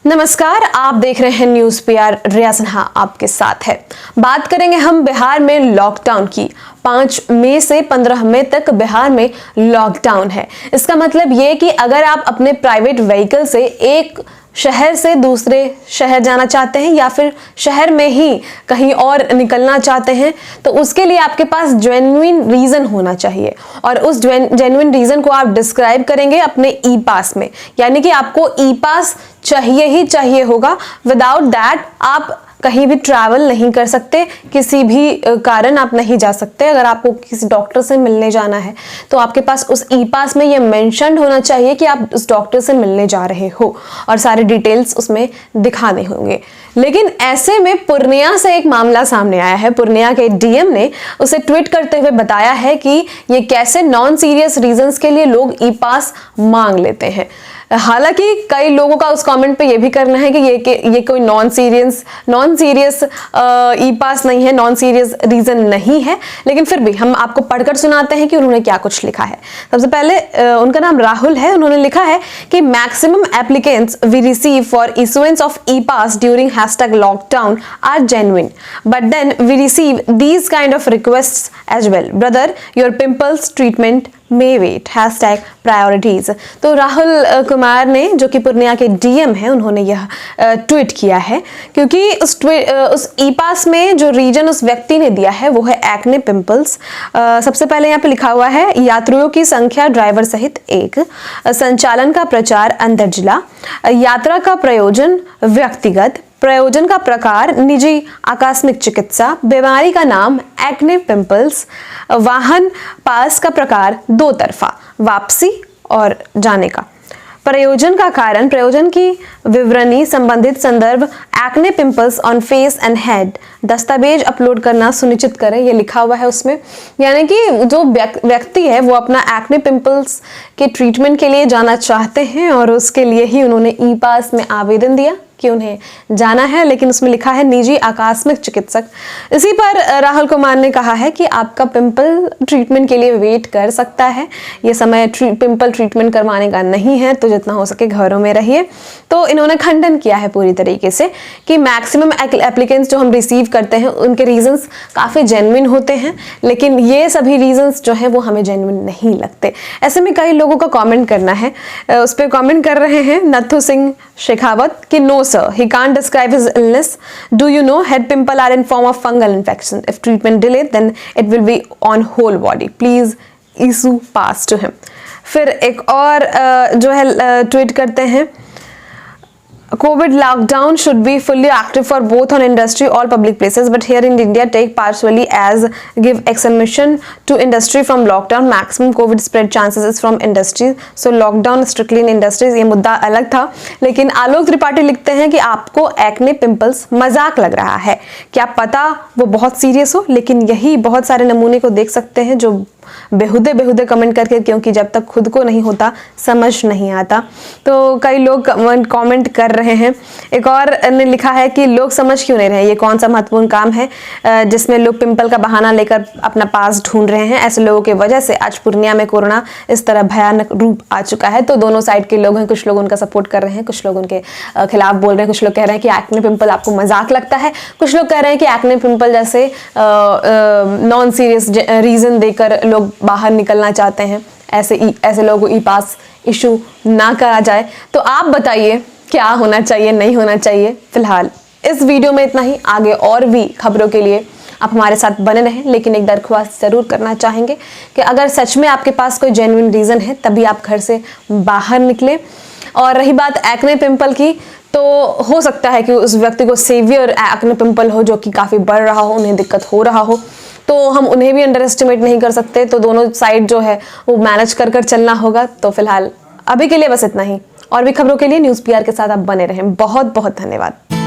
नमस्कार, आप देख रहे हैं न्यूज पीआर। रिया सिन्हा आपके साथ है। बात करेंगे हम बिहार में लॉकडाउन की। 5 मई से 15 मई तक बिहार में लॉकडाउन है। इसका मतलब ये कि अगर आप अपने प्राइवेट व्हीकल से एक शहर से दूसरे शहर जाना चाहते हैं या फिर शहर में ही कहीं और निकलना चाहते हैं तो उसके लिए आपके पास जेन्युइन रीजन होना चाहिए और उस जेन्युइन रीजन को आप डिस्क्राइब करेंगे अपने ई पास में, यानी कि आपको ई पास चाहिए ही चाहिए होगा। विदाउट दैट आप कहीं भी ट्रैवल नहीं कर सकते, किसी भी कारण आप नहीं जा सकते। अगर आपको किसी डॉक्टर से मिलने जाना है तो आपके पास उस ई पास में ये मेंशन्ड होना चाहिए कि आप उस डॉक्टर से मिलने जा रहे हो और सारे डिटेल्स उसमें दिखाने होंगे। लेकिन ऐसे में पूर्णिया से एक मामला सामने आया है। पूर्णिया के डीएम ने उसे ट्वीट करते हुए बताया है कि ये कैसे नॉन सीरियस रीजंस के लिए लोग ई पास मांग लेते हैं। हालांकि कई लोगों का उस कमेंट पे ये भी करना है कि ये कोई नॉन सीरियस ई पास नहीं है, नॉन सीरियस रीजन नहीं है, लेकिन फिर भी हम आपको पढ़कर सुनाते हैं कि उन्होंने क्या कुछ लिखा है। सबसे पहले उनका नाम राहुल है। उन्होंने लिखा है कि maximum applicants we receive for issuance of e pass during #lockdown are genuine, but then we receive these kind of requests as well. Brother, your pimples treatment may wait, #priorities। तो राहुल कुमार ने, जो कि पूर्णिया के डीएम हैं, उन्होंने यह tweet किया है क्योंकि उस ई पास में जो रीजन उस व्यक्ति ने दिया है वो है एक्ने पिंपल्स। सबसे पहले यहाँ पे लिखा हुआ है यात्रियों की संख्या ड्राइवर सहित 1, संचालन का प्रचार अंतर जिला, यात्रा का प्रयोजन व्यक्तिगत, प्रयोजन का प्रकार निजी आकस्मिक चिकित्सा, बीमारी का नाम एक्ने पिंपल्स, वाहन पास का प्रकार 2 तरफा, वापसी और जाने का, प्रयोजन का कारण, प्रयोजन की विवरणी, संबंधित संदर्भ, acne pimples on face and head, दस्तावेज अपलोड करना सुनिश्चित करें, ये लिखा हुआ है उसमें। यानी कि जो व्यक्ति है वो अपना एक्ने पिंपल्स के ट्रीटमेंट के लिए जाना चाहते हैं और उसके लिए ही उन्होंने ई पास में आवेदन दिया कि उन्हें जाना है, लेकिन उसमें लिखा है निजी आकस्मिक चिकित्सक। इसी पर राहुल कुमार ने कहा है कि आपका पिंपल ट्रीटमेंट के लिए वेट कर सकता है, ये समय पिंपल ट्रीटमेंट करवाने का नहीं है, तो जितना हो सके घरों में रहिए। तो इन्होंने खंडन किया है पूरी तरीके से कि मैक्सिमम एप्लीकेंट्स जो हम रिसीव करते हैं उनके रीजंस काफ़ी जेन्युइन होते हैं, लेकिन ये सभी रीजंस जो हैं वो हमें जेन्युइन नहीं लगते। ऐसे में कई लोगों का कॉमेंट करना है, उस पर कॉमेंट कर रहे हैं नथु सिंह शेखावत कि no sir, he can't describe his illness. Do you know head pimple are in form of fungal infection? If treatment delayed, then it will be on whole body. Please issue pass to him. फिर एक और जो है tweet करते हैं COVID lockdown should be fully active for both on industry all public places, but here in India take partially as give exemption to industry from lockdown. Maximum COVID spread chances is from industry, so lockdown strictly in industries। ये मुद्दा अलग था, लेकिन आलोक त्रिपाठी लिखते हैं कि आपको acne pimples मजाक लग रहा है, क्या पता वो बहुत सीरियस हो, लेकिन यही बहुत सारे नमूने को देख सकते हैं जो बेहुदे कमेंट करके, क्योंकि जब तक खुद को नहीं होता समझ नहीं आता। तो कई लोग कमेंट कर रहे हैं। एक और ने लिखा है कि लोग समझ क्यों नहीं रहे, ये कौन सा महत्वपूर्ण काम है जिसमें लोग पिंपल का बहाना लेकर अपना पास ढूंढ रहे हैं। ऐसे लोगों की वजह से आज पूर्णिया में कोरोना इस तरह भयानक रूप आ चुका है। तो दोनों साइड के लोग हैं, कुछ लोग उनका सपोर्ट कर रहे हैं, कुछ लोग उनके खिलाफ बोल रहे हैं। कुछ लोग कह रहे हैं कि एक्ने पिंपल आपको मजाक लगता है, कुछ लोग कह रहे हैं कि एक्ने पिंपल जैसे नॉन सीरियस रीजन देकर लोग बाहर निकलना चाहते हैं, ऐसे लोगों को ई पास इशू ना करा जाए। तो आप बताइए क्या होना चाहिए, नहीं होना चाहिए। फिलहाल इस वीडियो में इतना ही। आगे और भी खबरों के लिए आप हमारे साथ बने रहें, लेकिन एक दरख्वास्त जरूर करना चाहेंगे कि अगर सच में आपके पास कोई जेन्युइन रीजन है तभी आप घर से बाहर निकले। और रही बात एक्ने पिंपल की, तो हो सकता है कि उस व्यक्ति को सीवियर एक्ने पिंपल हो जो कि काफ़ी बढ़ रहा हो, उन्हें दिक्कत हो रहा हो, तो हम उन्हें भी अंडर एस्टिमेट नहीं कर सकते। तो दोनों साइड जो है वो मैनेज कर चलना होगा। तो फिलहाल अभी के लिए बस इतना ही। और भी खबरों के लिए न्यूज़ पीआर के साथ आप बने रहें। बहुत बहुत धन्यवाद।